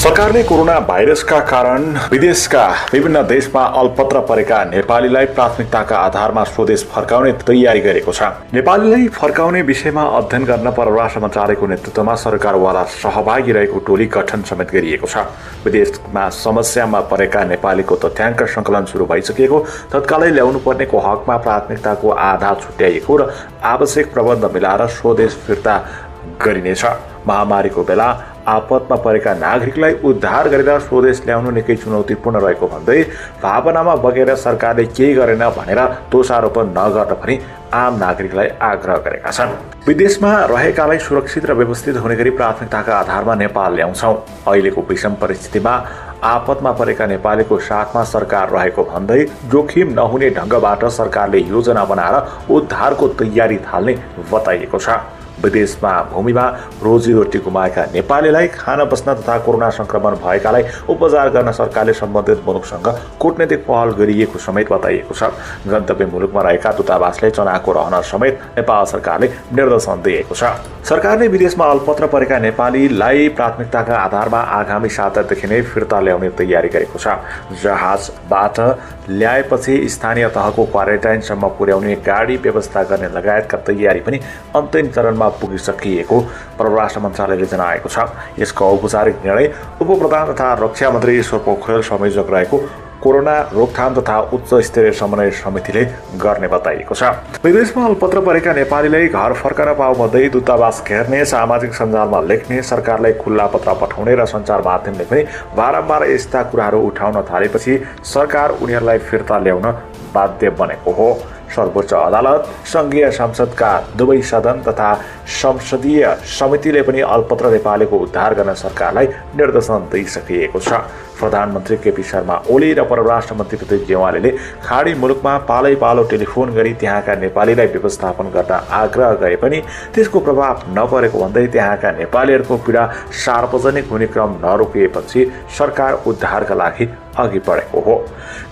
सरकारले कोरोना भाइरसका कारण विदेशका विभिन्न देशमा अल्पत्र परेका नेपालीलाई प्राथमिकताका आधारमा स्वदेश फर्काउने तयारी गरेको छ। नेपालीलाई फर्काउने विषयमा अध्ययन गर्न परराष्ट्र मन्त्रालयको नेतृत्वमा सरकारवाला सहभागी रहेको टोली गठन समेत गरिएको छ। विदेशमा समस्यामा परेका नेपालीको तथ्याङ्क संकलन सुरु भइसकेको, तत्कालै ल्याउनु पर्नेको हकमा प्राथमिकताको आधा छुट्याइएको र आवश्यक प्रबन्ध मिलाएर स्वदेश फिर्ता गरिनेछ। महामारीको बेला आपतमा परेका नागरिकलाई उद्धार गरेर स्वदेश ल्याउनु निकै चुनौतीपूर्ण रहेको भन्दै भावनामा बगेर सरकारले केही गरेन भनेर दोषारोपण नगर्न पनि आम नागरिकलाई आग्रह गरेका छन्। विदेशमा रहेकालाई सुरक्षित र व्यवस्थित हुने गरी प्राथमिकताका आधारमा नेपाल ल्याउँछौँ। अहिलेको विषम परिस्थितिमा आपतमा परेका नेपालीको साथमा सरकार रहेको भन्दै जोखिम नहुने ढङ्गबाट सरकारले योजना बनाएर उद्धारको तयारी थाल्ने बताइएको छ। विदेशमा भूमिमा रोजीरोटी गुमाएका नेपालीलाई खान बस्न तथा कोरोना संक्रमण भएकालाई उपचार गर्न सरकारले सम्बन्धित मुलुकसँग कूटनीतिक पहल गरिएको समेत बताइएको छ। गन्तव्य मुलुकमा रहेका दूतावासले चनाको रहन समेत नेपाल सरकारले निर्देशन दिएको छ। सरकारले विदेशमा अल्पत्र परेका नेपालीलाई प्राथमिकताका आधारमा आगामी सातादेखि नै फिर्ता ल्याउने तयारी गरेको छ। जहाजबाट ल्याएपछि स्थानीय तहको क्वारेन्टाइनसम्म पुर्याउने गाडी व्यवस्था गर्ने लगायतका तयारी पनि अन्तिम चरणमा पुगिसकिएको परराष्ट्र मन्त्रालयले जनाएको छ। यसको औपचारिक निर्णय उपप्रधान तथा रक्षा मन्त्री ईश्वर पोखरेल संयोजक रहेको कोरोना रोकथाम तथा उच्च स्तरीय समन्वय समितिले गर्ने बताइएको छ। विदेशमा अल्पत्र परेका नेपालीलाई घर फर्कन पाउमध्ये दूतावास घेर्ने, सामाजिक सञ्जालमा लेख्ने, सरकारलाई खुल्ला पत्र पठाउने र सञ्चार माध्यमले पनि बारम्बार यस्ता कुराहरू उठाउन थालेपछि सरकार उनीहरूलाई फिर्ता ल्याउन बाध्य बनेको हो। सर्वोच्च अदालत, संघीय संसदका दुवै सदन तथा संसदीय समितिले पनि अल्पत्र नेपालीको उद्धार गर्न सरकारलाई निर्देशन दिइसकिएको छ। प्रधानमन्त्री केपी शर्मा ओली र परराष्ट्र मन्त्री प्रदीप गेवालीले खाडी मुलुकमा पालै पालो टेलिफोन गरी त्यहाँका नेपालीलाई व्यवस्थापन गर्न आग्रह गरे पनि त्यसको प्रभाव नपरेको भन्दै त्यहाँका नेपालीहरूको पीडा सार्वजनिक हुने क्रम नरोकिएपछि सरकार उद्धारका लागि अघि बढेको हो।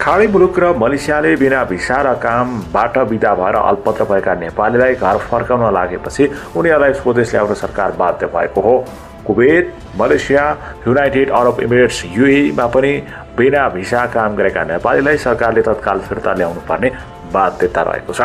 खाडी मुलुक र मलेसियाले बिना भिसा र कामबाट बिदा भएर अल्पत्र भएका नेपालीलाई घर फर्काउन लागेपछि उनीहरूलाई स्वदेश ल्याउन सरकार बाध्य भएको हो। Kuwait, Malaysia, United Arab Emirates युएईमा पनि बिना भिसा काम गरेका नेपालीलाई सरकारले तत्काल फिर्ता ल्याउनु पर्ने बाध्यता रहेको छ।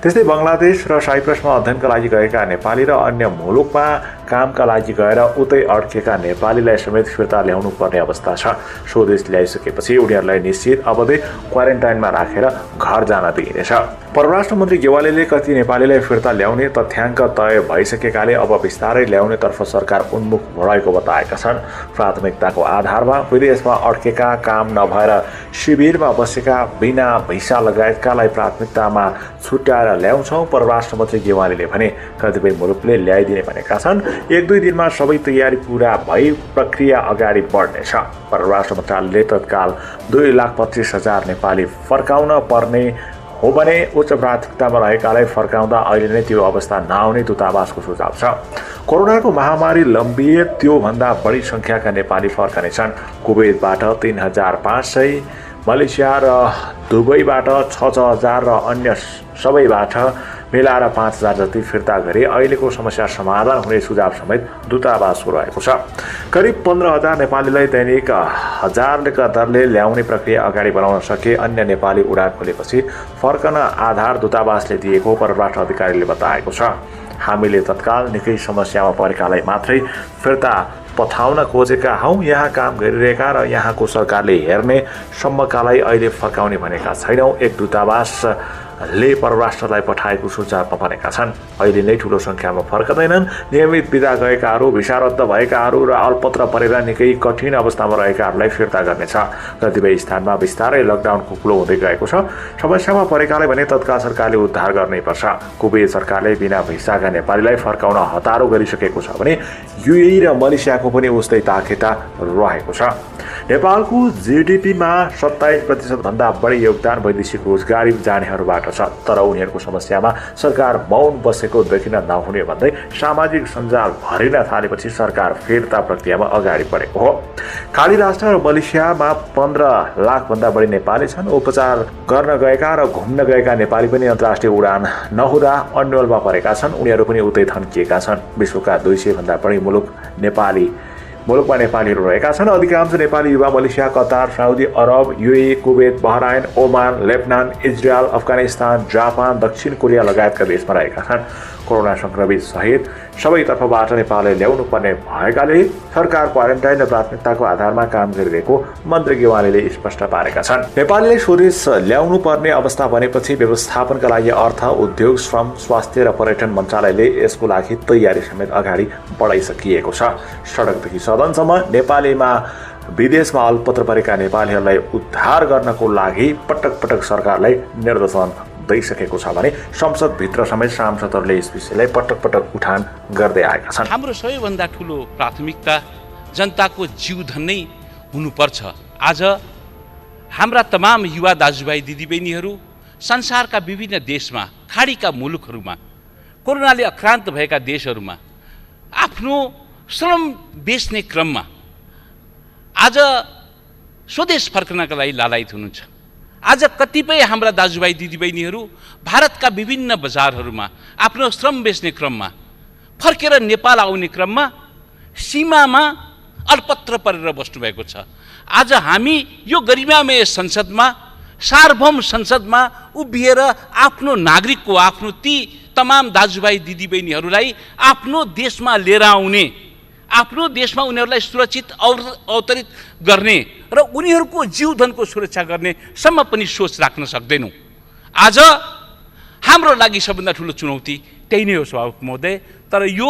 त्यस्तै बङ्गलादेश र साइप्रसमा अध्ययनका लागि गएका नेपाली र अन्य मुलुकमा कामका लागि गएर उतै अड्केका नेपालीलाई समेत फिर्ता ल्याउनु पर्ने अवस्था छ। स्वदेश ल्याइसकेपछि उनीहरूलाई निश्चित अवधि क्वारेन्टाइनमा राखेर घर जान दिइनेछ। परराष्ट्र मन्त्री गेवालीले कति नेपालीलाई फिर्ता ल्याउने तथ्याङ्क तय भइसकेकाले अब बिस्तारै ल्याउनेतर्फ सरकार उन्मुख भएको बताएका छन्। प्राथमिकताको आधारमा विदेशमा अड्केका, काम नभएर शिविरमा बसेका, बिना भिसा लगायतकालाई प्राथमिकतामा छुट्याएर ल्याउँछौँ परराष्ट्र मन्त्री गेवालीले भने। कतिपय मुलुकले ल्याइदिने भनेका छन्। 1-2 दिनमा सबै तयारी पूरा भई प्रक्रिया अगाडि बढ्नेछ। परराष्ट्र मन्त्रालयले तत्काल 2,25,000 नेपाली फर्काउन पर्ने हो भने उच्च प्राथमिकतामा रहेकालाई फर्काउँदा अहिले नै त्यो अवस्था नआउने दूतावासको सुझाव छ। कोरोनाको महामारी लम्बिए त्योभन्दा बढी सङ्ख्याका नेपाली फर्कनेछन्। कुवेतबाट 3,500, मलेसिया र दुबईबाट 6,000 र अन्य सबैबाट मिलाएर 5,000 जति फिर्ता गरी अहिलेको समस्या समाधान हुने सुझाव समेत दूतावासको रहेको छ। करिब 15,000 नेपालीलाई दैनिक 1,000 दरले ल्याउने प्रक्रिया अगाडि बढाउन सके। अन्य नेपाली उडान खोलेपछि फर्कन आधार दूतावासले दिएको परराष्ट्र अधिकारीले बताएको छ। हामीले तत्काल निकै समस्यामा परेकालाई मात्रै फिर्ता पठाउन खोजेका हौँ। यहाँ काम गरिरहेका र यहाँको सरकारले हेर्ने सम्मकालाई अहिले फर्काउने भनेका छैनौँ। एक दूतावासले परराष्ट्रलाई पठाएको सुझावमा भनेका छन्। अहिले नै ठुलो सङ्ख्यामा फर्कदैनन्। नियमित बिदा गएकाहरू, भिसा रद्द भएकाहरू र अल्पत्र परेर निकै कठिन अवस्थामा रहेकाहरूलाई फिर्ता गर्नेछ। कतिपय स्थानमा बिस्तारै लकडाउनको कुलो हुँदै गएको छ। समस्यामा परेकालाई भने तत्काल सरकारले उद्धार गर्नैपर्छ। कुवेत सरकारले बिना भिसाका नेपालीलाई फर्काउन हतारो गरिसकेको छ भने युएई र मलेसियाको पनि उस्तै ताकेता रहेको छ। नेपालको जीडीपीमा 27% भन्दा बढी योगदान वैदेशिक रोजगारी जानेहरूबाट छ। तर उनीहरूको समस्यामा सरकार मौन बसेको देखिन नहुने भन्दै सामाजिक सञ्जाल भरिन थालेपछि सरकार फिर्ता प्रक्रियामा अगाडि बढेको हो। खाडी राष्ट्र र मलेसियामा 15 लाख भन्दा बढी नेपाली छन्। उपचार गर्न गएका र घुम्न गएका नेपाली पनि अन्तर्राष्ट्रिय उडान नहुँदा अन्यलमा परेका छन्। उनीहरू पनि उतै थन्किएका छन्। विश्वका 200 भन्दा बढी मुलुक नेपाली मुलुकमा नेपालीहरू रहेका छन्। अधिकांश नेपाली युवा Malaysia, Qatar, Saudi Arab, UAE, Kuwait, Bahrain, Oman, Lebanon, Israel, Afghanistan, Japan, दक्षिण कोरिया लगायतका देशमा रहेका छन्। कोरोना संक्रमित सहित सबैतर्फबाट नेपालले ल्याउनु पर्ने भएकाले सरकार क्वारेन्टाइन र प्राथमिकताको आधारमा काम गरिरहेको मन्त्री गेवालीले स्पष्ट पारेका छन्। नेपालले स्वदेश ल्याउनु पर्ने अवस्था बनेपछि व्यवस्थापनका लागि अर्थ, उद्योग, श्रम, स्वास्थ्य र पर्यटन मन्त्रालयले यसको लागि तयारी समेत अगाडि बढाइसकिएको छ। सडकदेखि सदनसम्म नेपालीमा विदेशमा अल्पत्र परेका नेपालीहरूलाई उद्धार गर्नको लागि पटक पटक सरकारलाई निर्देशन दिइसकेको छ भने संसदभित्र समेत सांसदहरूले यस विषयलाई पटक पटक उठान गर्दै आएका छन्। हाम्रो सबैभन्दा ठुलो प्राथमिकता जनताको जीवधन नै हुनुपर्छ। आज हाम्रा तमाम युवा दाजुभाइ दिदीबहिनीहरू संसारका विभिन्न देशमा, खाडीका मुलुकहरूमा, कोरोनाले आक्रान्त भएका देशहरूमा आफ्नो श्रम बेच्ने क्रममा आज स्वदेश फर्कनका लागि लालायित हुनुहुन्छ। आज कतिपय हाम्रा दाजुभाइ दिदीबहिनीहरू भारतका विभिन्न बजारहरूमा आफ्नो श्रम बेच्ने क्रममा फर्केर नेपाल आउने क्रममा सीमामा अल्पत्र परेर बस्नुभएको छ। आज हामी यो गरिमामय संसदमा, सार्वभौम संसदमा उभिएर आफ्नो नागरिकको, आफ्नो ती तमाम दाजुभाइ दिदीबहिनीहरूलाई आफ्नो देशमा लिएर आउने, आफ्नो देशमा उनीहरूलाई सुरक्षित अवतरित गर्ने र उनीहरूको जीवधनको सुरक्षा गर्ने सम्म पनि सोच राख्न सक्दैनौँ। आज हाम्रो लागि सबभन्दा ठुलो चुनौती त्यही नै हो सभामुख महोदय। तर यो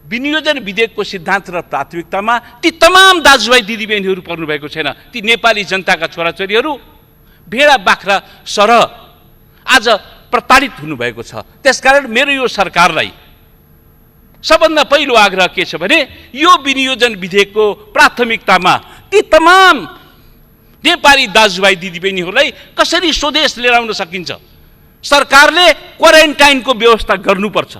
विनियोजन विधेयकको सिद्धान्त र प्राथमिकतामा ती तमाम दाजुभाइ दिदीबहिनीहरू पर्नुभएको छैन। ती नेपाली जनताका छोराछोरीहरू भेडा बाख्रा सरह आज प्रताडित हुनुभएको छ। त्यसकारण मेरो यो सरकारलाई सबभन्दा पहिलो आग्रह के छ भने यो विनियोजन विधेयकको प्राथमिकतामा ती तमाम नेपाली दाजुभाइ दिदीबहिनीहरूलाई कसरी स्वदेश लिएर आउन सकिन्छ। सरकारले क्वारेन्टाइनको व्यवस्था गर्नुपर्छ,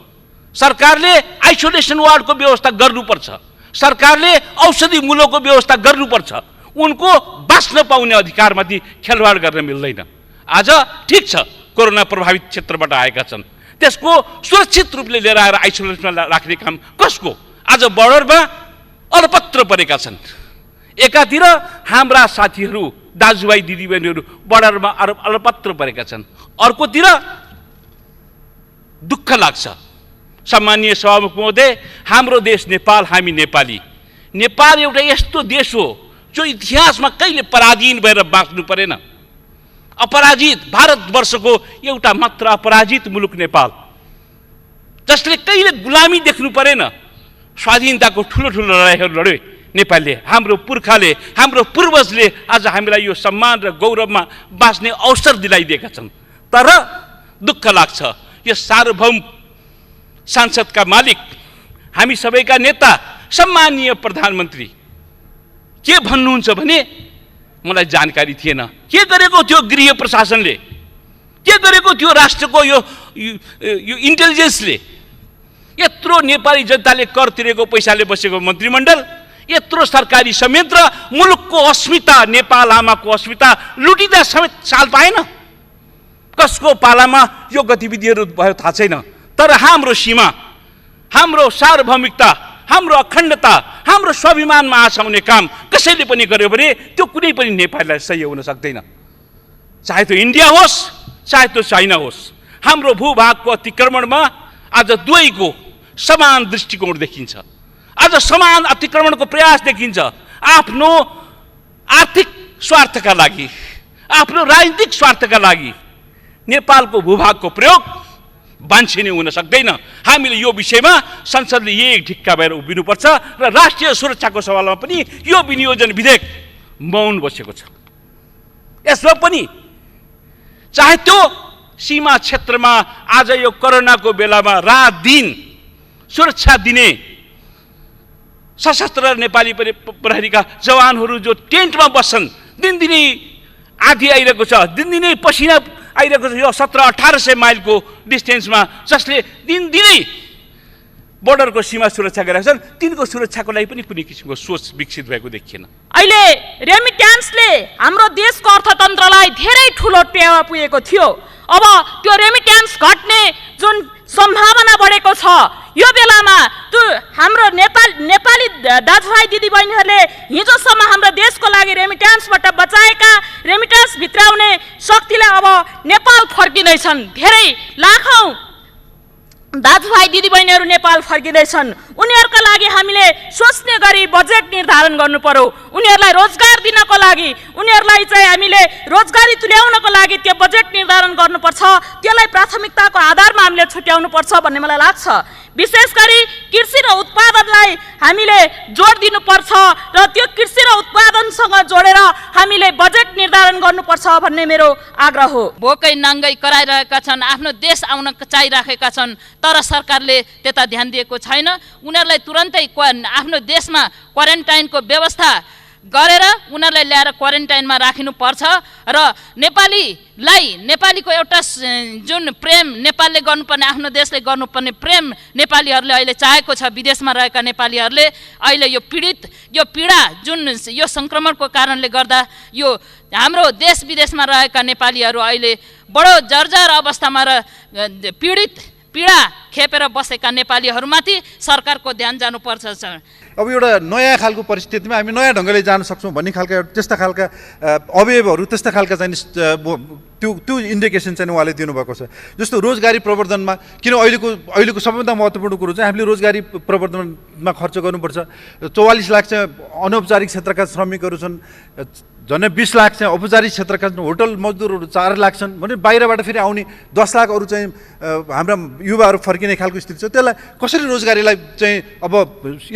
सरकारले आइसोलेसन वार्डको व्यवस्था गर्नुपर्छ, सरकारले औषधि मूल्यको व्यवस्था गर्नुपर्छ। उनको बाँच्न पाउने अधिकारमाथि खेलवाड गर्न मिल्दैन। आज ठिक छ, कोरोना प्रभावित क्षेत्रबाट आएका छन्, त्यसको सुरक्षित रूपले लिएर आएर आइसोलेसनमा राख्ने काम कसको? आज बर्डरमा अलपत्र परेका छन्। एकातिर हाम्रा साथीहरू दाजुभाइ दिदीबहिनीहरू बर्डरमा अलपत्र परेका छन्, अर्कोतिर दुःख लाग्छ। सम्मानीय सभामुख महोदय, हाम्रो देश नेपाल, हामी नेपाली, नेपाल एउटा यस्तो देश हो जो इतिहासमा कहिले पराधीन भएर बाँच्नु परेन। अपराजित, भारतवर्षको एउटा मात्र अपराजित मुलुक नेपाल, जसले कहिले गुलामी देख्नु परेन। स्वाधीनताको ठुलो ठुलो लडाइँहरू लड्यो नेपालले, हाम्रो पुर्खाले, हाम्रो पूर्वजले आज हामीलाई यो सम्मान र गौरवमा बाँच्ने अवसर दिलाइदिएका छन्। तर दुःख लाग्छ, यो सार्वभौम संसदका मालिक, हामी सबैका नेता, सम्मानीय प्रधानमन्त्री के भन्नुहुन्छ भने मलाई जानकारी थिएन। के गरेको थियो गृह प्रशासनले, के गरेको थियो राष्ट्रको यो इन्टेलिजेन्सले? यत्रो नेपाली जनताले कर तिरेको पैसाले बसेको मन्त्रीमण्डल, यत्रो सरकारी संयन्त्र, मुलुकको अस्मिता, नेपाल आमाको अस्मिता लुटिँदा समेत चाल पाएन। कसको पालामा यो गतिविधिहरू भयो थाहा छैन। तर हाम्रो सीमा, हाम्रो सार्वभौमिकता, हाम्रो अखण्डता, हाम्रो स्वाभिमानमा आँच आउने काम कसैले पनि गर्यो भने त्यो कुनै पनि नेपाललाई सही हुन सक्दैन। चाहे त्यो इन्डिया होस्, चाहे त्यो चाइना होस्, हाम्रो भूभागको अतिक्रमणमा आज दुवैको समान दृष्टिकोण देखिन्छ। आज समान अतिक्रमणको प्रयास देखिन्छ। आफ्नो आर्थिक स्वार्थका लागि, आफ्नो राजनीतिक स्वार्थका लागि नेपालको भूभागको प्रयोग बान्छिने हुन सक्दैन। हामीले यो विषयमा संसदले एक ढिक्का भएर उभिनुपर्छ र राष्ट्रिय सुरक्षाको सवालमा पनि यो विनियोजन विधेयक मौन बसेको छ। यसमा पनि चाहे त्यो सीमा क्षेत्रमा आज यो कोरोनाको बेलामा रात दिन सुरक्षा दिने सशस्त्र नेपाली प्रहरीका जवानहरू जो टेन्टमा बस्छन्, दिनदिनै आधी आइरहेको छ, दिनदिनै पसिना आइरहेको छ। यो 1700-1800 माइलको डिस्टेन्समा जसले दिनदिनै बोर्डरको सीमा सुरक्षा गरेका छन्, तिनको सुरक्षाको लागि पनि कुनै किसिमको सोच विकसित भएको देखिएन। अहिले रेमिट्यान्सले हाम्रो देशको अर्थतन्त्रलाई धेरै ठुलो टेवा पुगेको थियो। अब त्यो रेमिट्यान्स घट्ने जुन सम्भावना बढेको छ, यो बेलामा त्यो हाम्रो नेपाली दाजुभाइ दिदीबहिनीहरूले हिजोसम्म हाम्रो देशको लागि रेमिट्यान्सबाट बचाएका रेमिट्यान्स भित्राउने शक्तिलाई अब नेपाल फर्किँदैछन्। धेरै लाखौँ दाजुभाइ दिदीबहिनीहरू नेपाल फर्किँदैछन्। उनीहरूका लागि हामीले सोच्ने गरी बजेट निर्धारण गर्नु पर्यो। उनीहरूलाई रोजगार दिनको लागि, उनीहरूलाई चाहिँ हामीले रोजगारी तुल्याउनको लागि त्यो बजेट निर्धारण गर्नुपर्छ। त्यसलाई प्राथमिकताको आधारमा हामीले छुट्याउनुपर्छ भन्ने मलाई लाग्छ। विशेष गरी कृषि र उत्पादनलाई हामीले जोड दिनुपर्छ र त्यो कृषि र उत्पादनसँग जोडेर हामीले बजेट निर्धारण गर्नुपर्छ भन्ने मेरो आग्रह हो। भोकै नङ्गै कराइरहेका छन्, आफ्नो देश आउन चाहिरहेका छन्, तर सरकारले त्यता ध्यान दिएको छैन। उनीहरूलाई तुरन्तै आफ्नो देशमा क्वारेन्टाइनको व्यवस्था गरेर उनीहरूलाई ल्याएर क्वारेन्टाइनमा राखिनुपर्छ र नेपालीको एउटा जुन प्रेम नेपालले गर्नुपर्ने, आफ्नो देशले गर्नुपर्ने प्रेम नेपालीहरूले अहिले चाहेको छ। विदेशमा रहेका नेपालीहरूले अहिले यो पीडा जुन यो सङ्क्रमणको कारणले गर्दा यो हाम्रो देश विदेशमा रहेका नेपालीहरू अहिले बडो जर्जर अवस्थामा र पीडा खेपेर बसेका नेपालीहरूमाथि सरकारको ध्यान जानुपर्छ। अब एउटा नयाँ खालको परिस्थितिमा हामी नयाँ ढङ्गले जान सक्छौँ भन्ने खालका त्यस्ता खालका अवयवहरू, त्यस्ता खालका चाहिँ त्यो इन्डिकेसन चाहिँ उहाँले दिनुभएको छ। जस्तो रोजगारी प्रवर्धनमा, किन अहिलेको सबैभन्दा महत्त्वपूर्ण कुरो चाहिँ हामीले रोजगारी प्रवर्धनमा खर्च गर्नुपर्छ। 44 लाख चाहिँ अनौपचारिक क्षेत्रका श्रमिकहरू छन्, झन्डै 20 लाख चाहिँ औपचारिक क्षेत्रका होटल मजदुरहरू 4 लाख छन् भने बाहिरबाट फेरि आउने 10 लाख अरू चाहिँ हाम्रा युवाहरू फर्किने खालको स्थिति छ। त्यसलाई कसरी रोजगारीलाई चाहिँ अब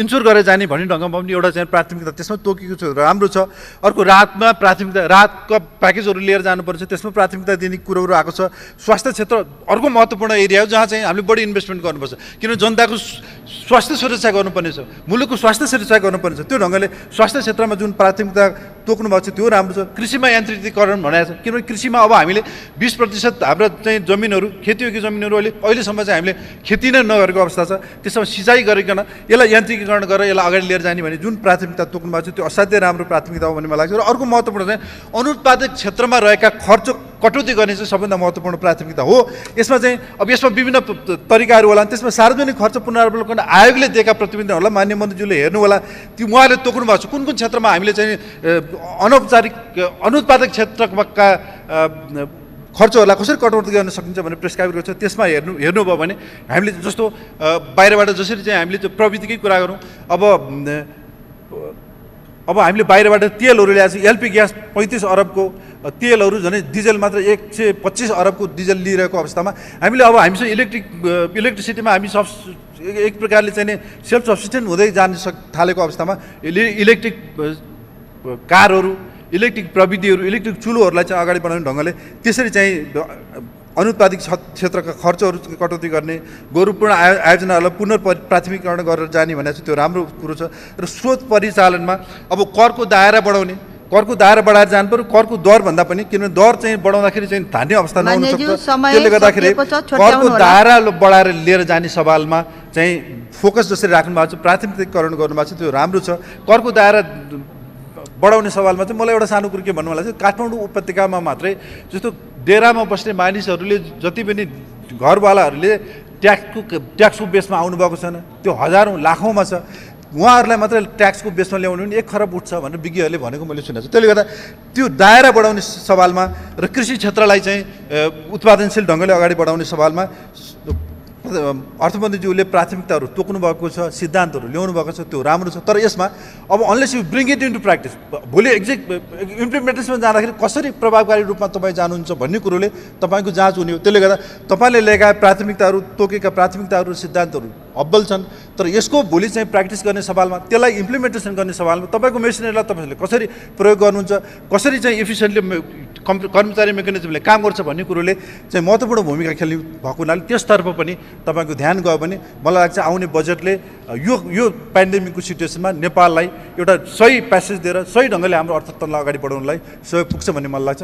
इन्स्योर गरेर जाने भन्ने ढङ्गमा पनि एउटा चाहिँ प्राथमिकता त्यसमा तोकेको छ, राम्रो छ। अर्को राहतमा प्राथमिकता, राहतका प्याकेजहरू लिएर जानुपर्छ, त्यसमा प्राथमिकता दिने कुरोहरू आएको छ। स्वास्थ्य क्षेत्र अर्को महत्त्वपूर्ण एरिया हो जहाँ चाहिँ हामीले बढी इन्भेस्टमेन्ट गर्नुपर्छ, किनभने जनताको स्वास्थ्य सुरक्षा गर्नुपर्ने छ, मुलुकको स्वास्थ्य सुरक्षा गर्नुपर्ने छ। त्यो ढङ्गले स्वास्थ्य क्षेत्रमा जुन प्राथमिकता तोक्नु भएको छ त्यो राम्रो छ। कृषिमा यान्त्रिकीकरण भनेको छ, किनभने कृषिमा अब हामीले 20% हाम्रा चाहिँ जमिनहरू, खेतीयोग्य जमिनहरू अहिलेसम्म चाहिँ हामीले खेती नै नगरेको अवस्था छ। त्यसमा सिँचाइ गरिकन यसलाई यान्त्रिकीकरण गरेर यसलाई अगाडि लिएर जाने भने जुन प्राथमिकता तोक्नु भएको छ त्यो असाध्यै राम्रो प्राथमिकता हो भन्ने मलाई लाग्छ। र अर्को महत्त्वपूर्ण चाहिँ अनुत्पादक क्षेत्रमा रहेका खर्च कटौती गर्ने चाहिँ सबभन्दा महत्त्वपूर्ण प्राथमिकता हो। यसमा चाहिँ अब यसमा विभिन्न तरिकाहरू होला। त्यसमा सार्वजनिक खर्च पुनरावलोकन आयोगले दिएका प्रतिवेदनहरूलाई मान्य मन्त्रीज्यूले हेर्नु होला। त्यो उहाँले तोक्नु भएको छ कुन कुन क्षेत्रमा हामीले चाहिँ अनुत्पादक क्षेत्रका खर्चहरूलाई कसरी कटौती गर्न सकिन्छ भनेर प्रेस्क्राइब गरेको छ। त्यसमा हेर्नुभयो भने हामीले जस्तो बाहिरबाट जसरी चाहिँ हामीले त्यो प्रविधिकै कुरा गरौँ, अब हामीले बाहिरबाट तेलहरू ल्याएको छ, एलपी ग्यास 35 अरबको तेलहरू, झन् डिजल मात्र 125 अरबको डिजल लिइरहेको अवस्थामा हामीले अब हामीसँग इलेक्ट्रिसिटीमा हामी एक प्रकारले चाहिँ सेल्फ सब्सिस्टेन्ट हुँदै जान थालेको अवस्थामा इलेक्ट्रिक कारहरू, इलेक्ट्रिक प्रविधिहरू, इलेक्ट्रिक चुलोहरूलाई चाहिँ अगाडि बढाउने ढङ्गले त्यसरी चाहिँ अनुत्पादक क्षेत्रका खर्चहरू कटौती गर्ने, गौरवपूर्ण आयोजनाहरूलाई पुनर्प्राथमिकरण गरेर जाने भनेको चाहिँ त्यो राम्रो कुरो छ। र स्रोत परिचालनमा अब करको दायरा बढाउने, करको दायरा बढाएर जानु पर्यो, करको दर भन्दा पनि, किनभने दर चाहिँ बढाउँदाखेरि चाहिँ धान्ने अवस्था नहुन सक्छ। त्यसले गर्दाखेरि करको दायरा बढाएर लिएर जाने सवालमा चाहिँ फोकस जसरी राख्नु भएको छ, प्राथमिकताकरण गर्नुभएको छ त्यो राम्रो छ। करको दायरा बढाउने सवालमा चाहिँ मलाई एउटा सानो कुरो के भन्नु मन लाग्छ, काठमाडौँ उपत्यकामा मात्रै जस्तो डेरामा बस्ने मानिसहरूले जति पनि घरवालाहरूले ट्याक्सको बेसमा आउनुभएको छैन, त्यो हजारौँ लाखौँमा छ। उहाँहरूलाई मात्रै ट्याक्सको बेसमा ल्याउनु भने 1 खरब उठ्छ भनेर विज्ञहरूले भनेको मैले सुनेको छु। त्यसले गर्दा त्यो दायरा बढाउने सवालमा र कृषि क्षेत्रलाई चाहिँ उत्पादनशील ढङ्गले अगाडि बढाउने सवालमा अर्थमन्त्रीज्यूले प्राथमिकताहरू तोक्नु भएको छ, सिद्धान्तहरू ल्याउनु भएको छ, त्यो राम्रो छ। तर यसमा अब unless you bring it into practice, भोलि इम्प्लिमेन्टेसनमा जाँदाखेरि कसरी प्रभावकारी रूपमा तपाईँ जानुहुन्छ भन्ने कुरोले तपाईँको जाँच हुने हो। त्यसले गर्दा तपाईँले ल्याएका प्राथमिकताहरू, तोकेका प्राथमिकताहरू, सिद्धान्तहरू अब्बल छन्, तर यसको भोलि चाहिँ प्र्याक्टिस गर्ने सवालमा, त्यसलाई इम्प्लिमेन्टेसन गर्ने सवालमा तपाईँको मेसिनरीलाई तपाईँले कसरी प्रयोग गर्नुहुन्छ, कसरी चाहिँ इफिसियन्टली कर्मचारी मेकानिजमले काम गर्छ भन्ने कुरोले चाहिँ महत्त्वपूर्ण भूमिका खेल्ने भएको हुनाले त्यसतर्फ पनि तपाईँको ध्यान गयो भने मलाई लाग्छ आउने बजेटले यो पेन्डेमिकको सिचुएसनमा नेपाललाई एउटा सही प्यासेज दिएर सही ढङ्गले हाम्रो अर्थतन्त्रलाई अगाडि बढाउनलाई सहयोग पुग्छ भन्ने मलाई लाग्छ।